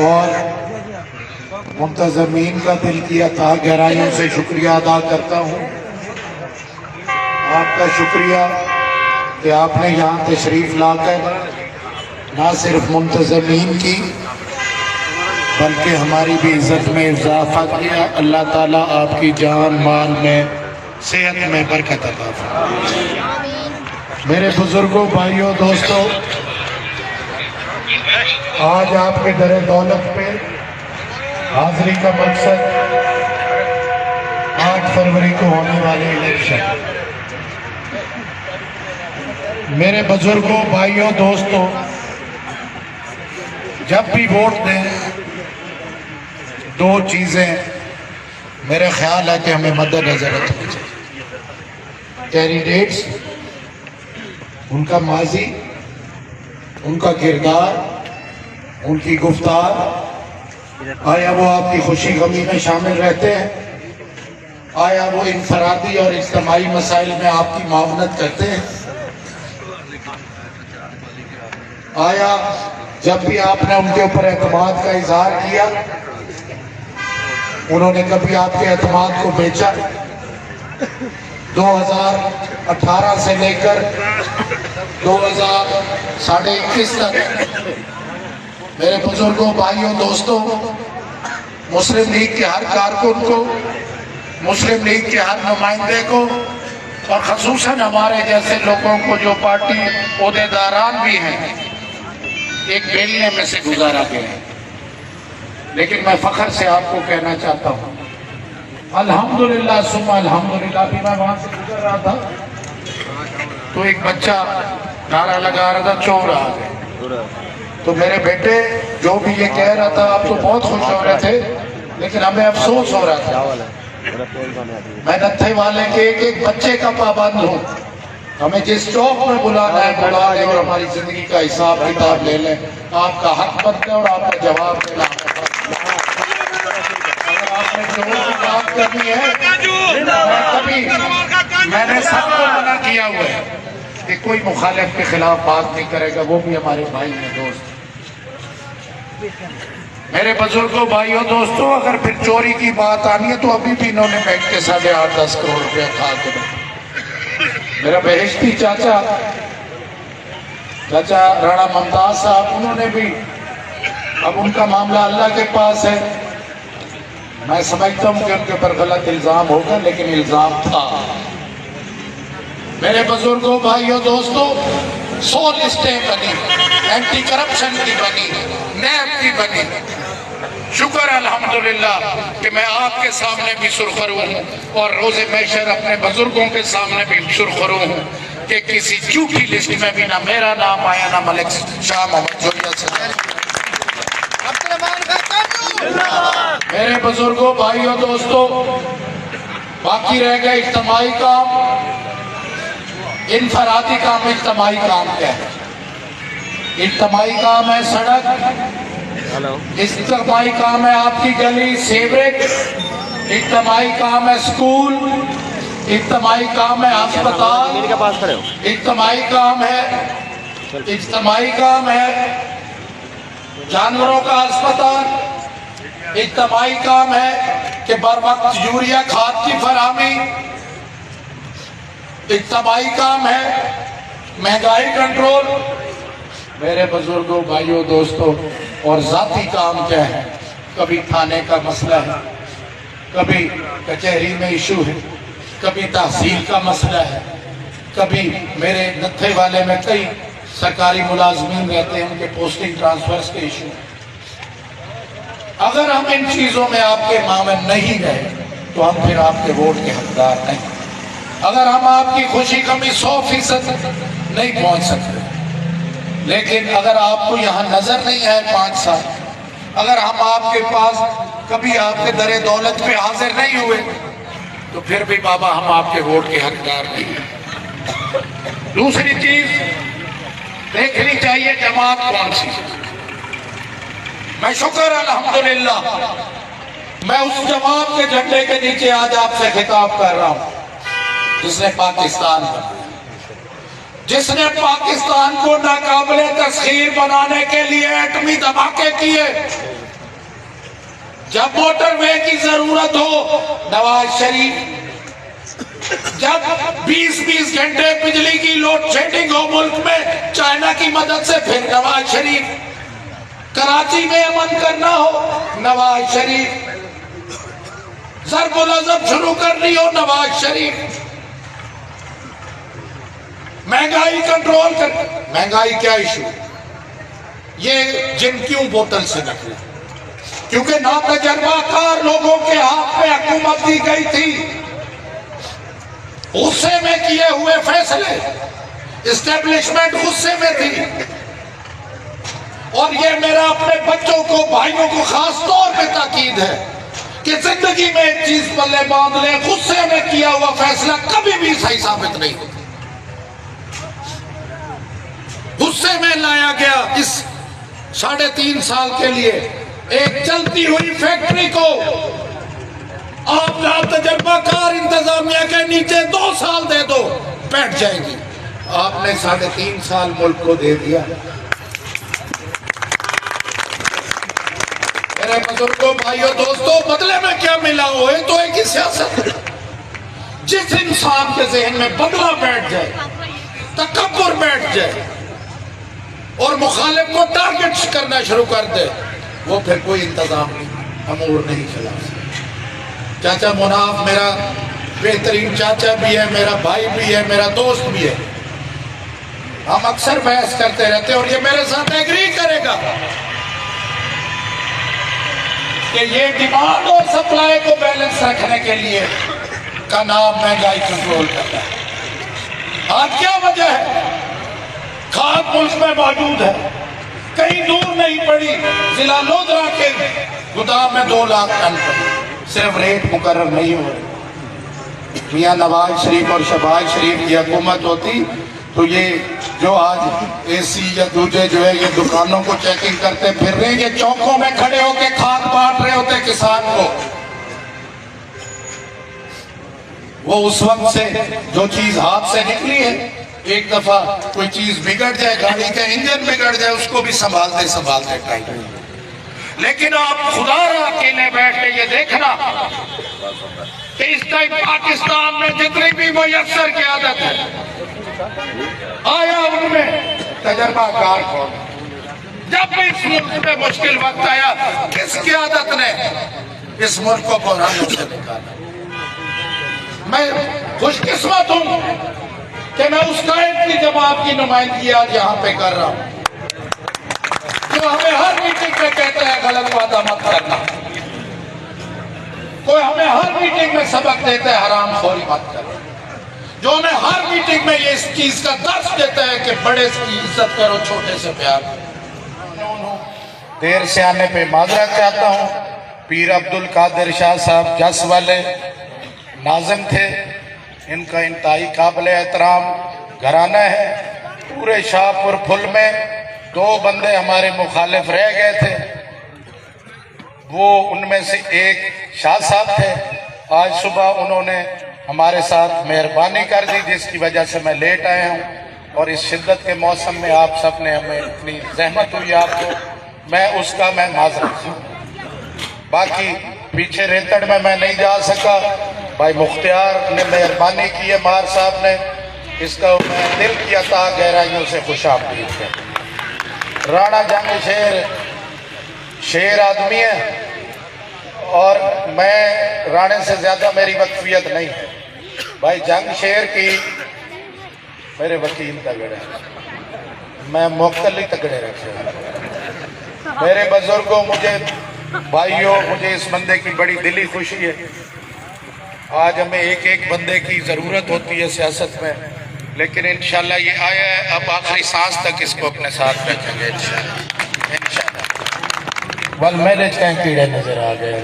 اور منتظمین کا دل کی عطا گہرائیوں سے شکریہ ادا کرتا ہوں. آپ کا شکریہ کہ آپ نے یہاں تشریف لا کر نہ صرف منتظمین کی بلکہ ہماری بھی عزت میں اضافہ کیا. اللہ تعالیٰ آپ کی جان مال میں صحت میں برکت عطا فرمائے. میرے بزرگوں، بھائیوں، دوستوں، آج آپ کے در دولت پہ حاضری کا مقصد 8 فروری کو ہونے والے الیکشن. میرے بزرگوں، بھائیوں، دوستوں، جب بھی ووٹ دیں 2 چیزیں میرے خیال ہے کہ ہمیں مد نظر رکھنی چاہیے. کینڈیڈیٹس، ان کا ماضی، ان کا کردار، ان کی گفتار، آیا وہ آپ کی خوشی غمی میں شامل رہتے ہیں؟ آیا وہ انفرادی اور اجتماعی مسائل میں آپ کی معاونت کرتے ہیں؟ آیا جب بھی آپ نے ان کے اوپر اعتماد کا اظہار کیا انہوں نے کبھی آپ کے اعتماد کو بیچا؟ 2018 سے لے کر 2021 تک میرے بزرگوں، بھائیوں، دوستوں، مسلم لیگ کے ہر کارکن کو، مسلم لیگ کے ہر نمائندے کو اور خصوصاً ہمارے جیسے لوگوں کو جو پارٹی عہدیداران بھی ہیں ایک بیلنے میں سے گزارا گیا ہے. لیکن میں فخر سے آپ کو کہنا چاہتا ہوں الحمدللہ ثم الحمدللہ. بھی میں وہاں سے گزر رہا تھا تو ایک بچہ نعرہ لگا رہا تھا چور آ گئے. تو میرے بیٹے جو بھی یہ کہہ رہا تھا آپ تو بہت خوش ہو رہے تھے لیکن ہمیں افسوس ہو رہا تھا. میں نتھے والے کے ایک بچے کا پابند ہوں. ہمیں جس چوک میں بلانا ہے بلا لیں اور ہماری زندگی کا حساب کتاب لے لیں. آپ کا حق بنتا ہے اور آپ کا جواب دینا. اگر آپ نے جو بات کرنی ہے میں نے سب کو منع کیا ہوا ہے کہ کوئی مخالف کے خلاف بات نہیں کرے گا. وہ بھی ہمارے بھائی ہیں، دوست. میرے بزرگوں، بھائیوں، دوستوں، اگر پھر چوری کی بات آنی ہے تو ابھی بھی انہوں نے بینک کے 8.5-10 کروڑ روپیہ کھا کے میرا بہشتی چاچا رانا ممتاز صاحب، انہوں نے بھی، اب ان کا معاملہ اللہ کے پاس ہے. میں سمجھتا ہوں کہ ان کے اوپر غلط الزام ہوگا لیکن الزام تھا. میرے بزرگوں، بھائیوں، دوستوں، 100 لسٹیں بنی، اینٹی کرپشن کی بنی، نیب کی بنی. شکر الحمدللہ کہ میں آپ کے سامنے بھی سرخرو ہوں اور روز محشر اپنے بزرگوں کے سامنے بھی سرخرو ہوں کہ کسی جھوٹی لسٹ میں بھی نہ میرا نام آیا نہ ملک شاہ محمد جویہ سے. میرے بزرگوں، بھائیوں، دوستوں، باقی رہ گئے اجتماعی کام. انفرادی کام، اجتماعی کام کیا ہے؟ اجتماعی کام ہے سڑک، اجتماعی کام ہے آپ کی گلی سیوریج، اجتماعی کام ہے سکول، اجتماعی کام ہے ہسپتال، اجتماعی کام ہے جانوروں کا ہسپتال، اجتماعی کام ہے کہ بر وقت یوریا کھاد کی فراہمی، اجتماعی کام ہے مہنگائی کنٹرول. میرے بزرگوں، بھائیوں، دوستوں، اور ذاتی کام کیا ہے؟ کبھی تھانے کا مسئلہ ہے، کبھی کچہری میں ایشو ہے، کبھی تحصیل کا مسئلہ ہے، کبھی میرے نتھے والے میں کئی سرکاری ملازمین رہتے ہیں ان کے پوسٹنگ ٹرانسفرز کے ایشو. اگر ہم ان چیزوں میں آپ کے معاون نہیں رہے تو ہم پھر آپ کے ووٹ کے حقدار نہیں. اگر ہم آپ کی خوشی کمی 100% نہیں پہنچ سکتے، لیکن اگر آپ کو یہاں نظر نہیں ہے 5 سال، اگر ہم آپ کے پاس کبھی آپ کے در دولت پہ حاضر نہیں ہوئے تو پھر بھی بابا ہم آپ کے ووٹ کے حقدار نہیں ہیں. دوسری چیز دیکھنی چاہیے جماعت کون سی. میں شکر الحمدللہ میں اس جماعت کے جھنڈے کے نیچے آج آپ سے خطاب کر رہا ہوں جس نے پاکستان کا جس نے پاکستان کو ناقابل تسخیر بنانے کے لیے ایٹمی دھماکے کیے، جب موٹر وے کی ضرورت ہو نواز شریف، جب 20 گھنٹے بجلی کی لوڈ شیڈنگ ہو ملک میں چائنا کی مدد سے پھر نواز شریف، کراچی میں امن کرنا ہو نواز شریف، ضرب العضب شروع کرنی ہو نواز شریف، مہنگائی کنٹرول کر، مہنگائی کیا ایشو، یہ جن کیوں بوتل سے نکلا؟ کیونکہ ناتجربہ کار لوگوں کے ہاتھ میں حکومت دی گئی تھی، غصے میں کیے ہوئے فیصلے، اسٹیبلشمنٹ غصے میں تھی، اور یہ میرا اپنے بچوں کو، بھائیوں کو خاص طور پہ تاکید ہے کہ زندگی میں ایک چیز پلے باندھ لیں، غصے میں کیا ہوا فیصلہ کبھی بھی صحیح ثابت نہیں ہوتا۔ غصے میں لایا گیا اس 3.5 سال کے لیے ایک چلتی ہوئی فیکٹری کو آپ تجربہ کار انتظامیہ کے نیچے 2 سال دے دو، بیٹھ جائیں گی۔ آپ نے 3.5 سال ملک کو دے دیا۔ میرے بزرگوں، بھائیوں، دوستوں، بدلے میں کیا ملا ہوئے تو ایک ہی سیاست ہے۔ جس انسان کے ذہن میں بدلہ بیٹھ جائے، تکبر بیٹھ جائے اور مخالف کو ٹارگٹ کرنا شروع کر دے، وہ پھر کوئی انتظام نہیں، امور نہیں چلا سکتا۔ چاچا مناف میرا بہترین چاچا بھی ہے، میرا بھائی بھی ہے، میرا دوست بھی ہے، ہم اکثر بحث کرتے رہتے ہیں اور یہ میرے ساتھ ایگری کرے گا کہ یہ ڈیمانڈ اور سپلائی کو بیلنس رکھنے کے لیے کا نام مہنگائی کنٹرول کرتا ہے۔ آج کیا وجہ ہے؟ کھاد ملک میں موجود ہے، کہیں دور نہیں پڑی، ضلع لودھرا کے گودام میں 2 لاکھ ٹن پڑی، صرف ریٹ مقرر نہیں ہو رہی۔ میاں نواز شریف اور شہباز شریف کی حکومت ہوتی تو یہ جو آج اے سی یا دوسرے جو ہے یہ دکانوں کو چیکنگ کرتے پھر رہے ہیں، یہ چوکوں میں کھڑے ہو کے کھاد بانٹ رہے ہوتے کسان کو۔ وہ اس وقت سے جو چیز ہاتھ سے نکلی ہے، ایک دفعہ کوئی چیز بگڑ جائے، گاڑی کا انجن بگڑ جائے، اس کو بھی سنبھالتے ٹائم۔ لیکن آپ خدا را اکیلے بیٹھ کے یہ دیکھنا کہ اس ٹائم پاکستان میں جتنی بھی میسر قیادت ہے، آیا ان میں تجربہ کار کون؟ جب بھی اس ملک میں مشکل وقت آیا، کس قیادت نے اس ملک کو بحرانوں سے نکالا؟ میں خوش قسمت ہوں کہ میں اس قائد کی جماعت کی نمائندگی آج یہاں پہ کر رہا ہوں، جو ہمیں ہر میٹنگ میں کہتا ہے غلط وعدہ مت کرنا، کوئی ہمیں ہر میٹنگ میں سبق دیتا ہے حرام خوری مت کرنا، جو ہمیں ہر میٹنگ میں یہ اس چیز کا درس دیتا ہے کہ بڑے کی عزت کرو، چھوٹے سے پیار کرو۔ دیر سے آنے پہ معذرت چاہتا ہوں۔ پیر عبدالقادر شاہ صاحب جس والے ناظم تھے، ان کا انتہائی قابل احترام گھرانہ ہے۔ پورے شاہ پور پھل میں 2 بندے ہمارے مخالف رہ گئے تھے، وہ ان میں سے ایک شاہ صاحب تھے۔ آج صبح انہوں نے ہمارے ساتھ مہربانی کر دی، جس کی وجہ سے میں لیٹ آیا ہوں، اور اس شدت کے موسم میں آپ سب نے ہمیں اتنی زحمت ہوئی آپ کو، میں اس کا معذرت ہوں۔ باقی پیچھے ریتڑ میں نہیں جا سکا، بھائی مختار نے مہربانی کی ہے، مار صاحب نے، اس کا میں دل کی عطا گہرائیوں سے خوش آمدید ہے۔ رانا جنگ شیر آدمی ہے، اور میں رانے سے زیادہ میری وقفیت نہیں ہے۔ بھائی جنگ شیر کی میرے وکیل تگڑے، میں موکل ہی تگڑے رکھے ہیں۔ میرے بزرگوں، مجھے بھائیوں، مجھے اس بندے کی بڑی دلی خوشی ہے۔ آج ہمیں ایک بندے کی ضرورت ہوتی ہے سیاست میں، لیکن انشاءاللہ یہ آیا ہے، اب آخری سانس تک اس کو اپنے ساتھ رکھیں گے انشاءاللہ۔ بل میرے کہیں کیڑے نظر آ گئے۔